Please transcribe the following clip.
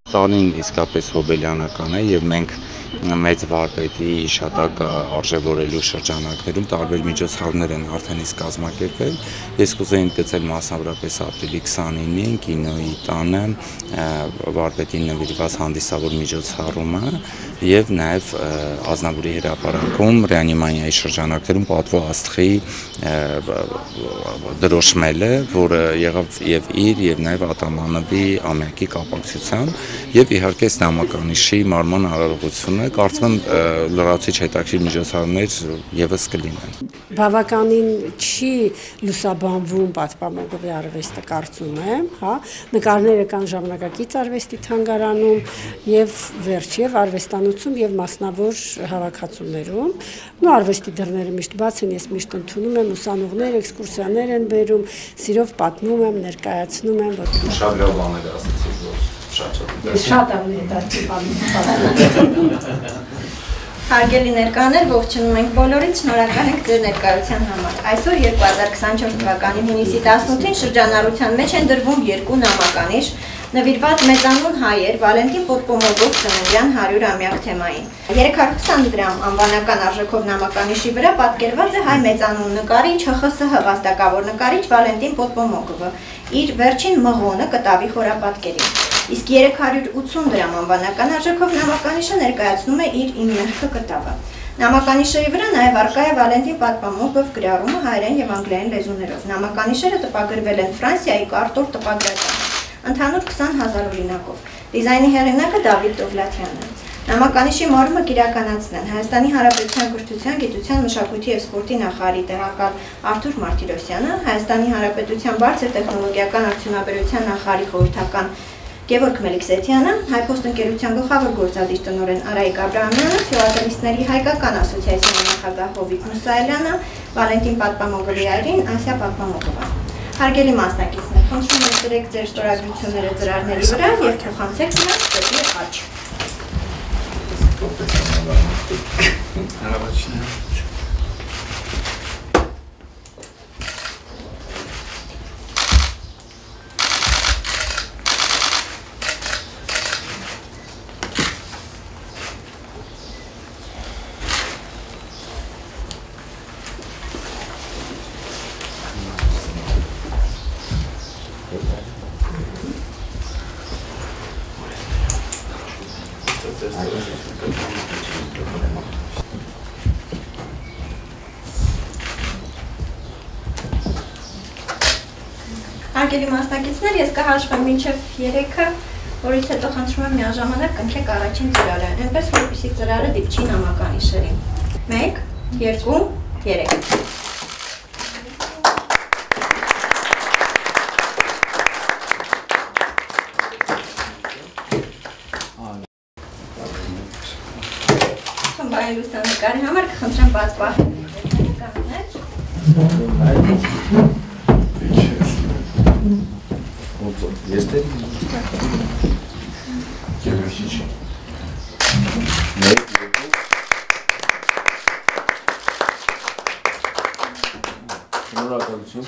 Տանին իսկապես հոբելյանական է եւ մենք մեծ վարպետի իշատակ արժևորելու շրջանակներում տարբեր միջոցառումներ են արդեն իսկ կազմակերպվել։ Ես կուզեի գծել մասնավորապես ապրիլի 29-ին կինոյի տանը վարպետին նվիրված հանդիսավոր միջոցառումը եւ նաեւ Ազնավուրի հրապարակում ռեանիմանիայի շրջանակներում պատվո աստղի դրոշմելը, որը եղավ եւ իր եւ նաեւ Ատամանովի ամյակի կապակցությամբ եւ իհարկե նամականիշի մարման արարողությունը կարծում եմ լրացուցիչ հետաքրքիր միջոցառումներ եւս կլինեն։ Բավականին չի լուսաբանվում պատմամոգովի արվեստը կարծում եմ, հա, նկարները կան ժամանակակից արվեստի թանգարանում եւ վերջ եւ արվեստանոցում եւ մասնավոր հավաքածուներում։ Ու արվեստի դռները միշտ բաց են, ես միշտ ընդունում եմ ուսանողներ, էքսկուրսիաներ են բերում, սիրով պատմում եմ, ներկայացնում եմ, որ շատ լավ բաներ ասացիք, որ շատ Հարգելի ներկաներ, ողջունում ենք բոլորից, շնորհակալ ենք ձեր ներկայության համար։ Այսօր 2024 թվականի հունիսի 18-ին շրջանառության մեջ են դրվում երկու նամականիշ, նվիրված մեծանուն հայեր Վալենտին Պոդպոմոգով ծննդյան 100-ամյակ թեմային։ 320 գրամ անվանական արժեքով նամականիշի վրա պատկերված է հայ մեծանուն նկարիչ ՀԽՍՀ վաստակավոր նկարիչ Վալենտին Պոդպոմոգովը, իր վերջին մղոնը կտավի խորապատկերին։ Իսկ 380 դրամ անվանական արժեքով նամականիշը ներկայացնում է իր իմերքը կտավը։ Նամականիշերի վրա նաև առկա է Վալենտին Պոդպոմոգով գրառումը հայերեն եւ անգլերեն լեզուներով։ Նամականիշերը տպագրվել են Ֆրանսիայի Կարտոր տպագրատանում, ընդհանուր 20,000 օրինակով։ Դիզայնի հեղինակը Դավիթ Դովլաթյանն է։ Նամականիշի մարումը կիրականացնեն Հայաստանի Հանրապետության Կրթության, Գիտության, Մշակույթի եւ Սպորտի նախարարի տեղակալ Արթուր Մարտիրոսյանը, Հայաստանի Հանրապետության բարձր տեխնոլոգիական արդյունաբերության նախարարի խորհրդական Գևորգ Մելիքսեթյանը, Հայփոստ ընկերության գլխավոր գործադիր տնօրեն Արայիկ Աբրահամյանը, Ֆիլատելիստների հայկական ասոցիացիայի նախագահ Հովիկ Մուսայելյանը, Վալենտին Պոդպոմոգովի այրին Ասիա Պոդպոմոգովան։ Հարգելի մասնակիցներ, խնդրում եմ դրեք ձեր ստորագրությունները ծրարների վրա եւ թողանցեք նրանց դեպի աճ։ Հարգելի մասնակիցներ, ես կհաշվեմ մինչև 3-ը, որից հետո խնդրում եմ միաժամանակ կընտրեք առաջին ծրարը, այնպես որպեսզի ծրարը դիպչի նամականիշերին։ 1, 2, 3։ Խմբային լուսանկարի համար կխնդրեմ բաց պահել նկարներ։ Este? Շնորհակալություն։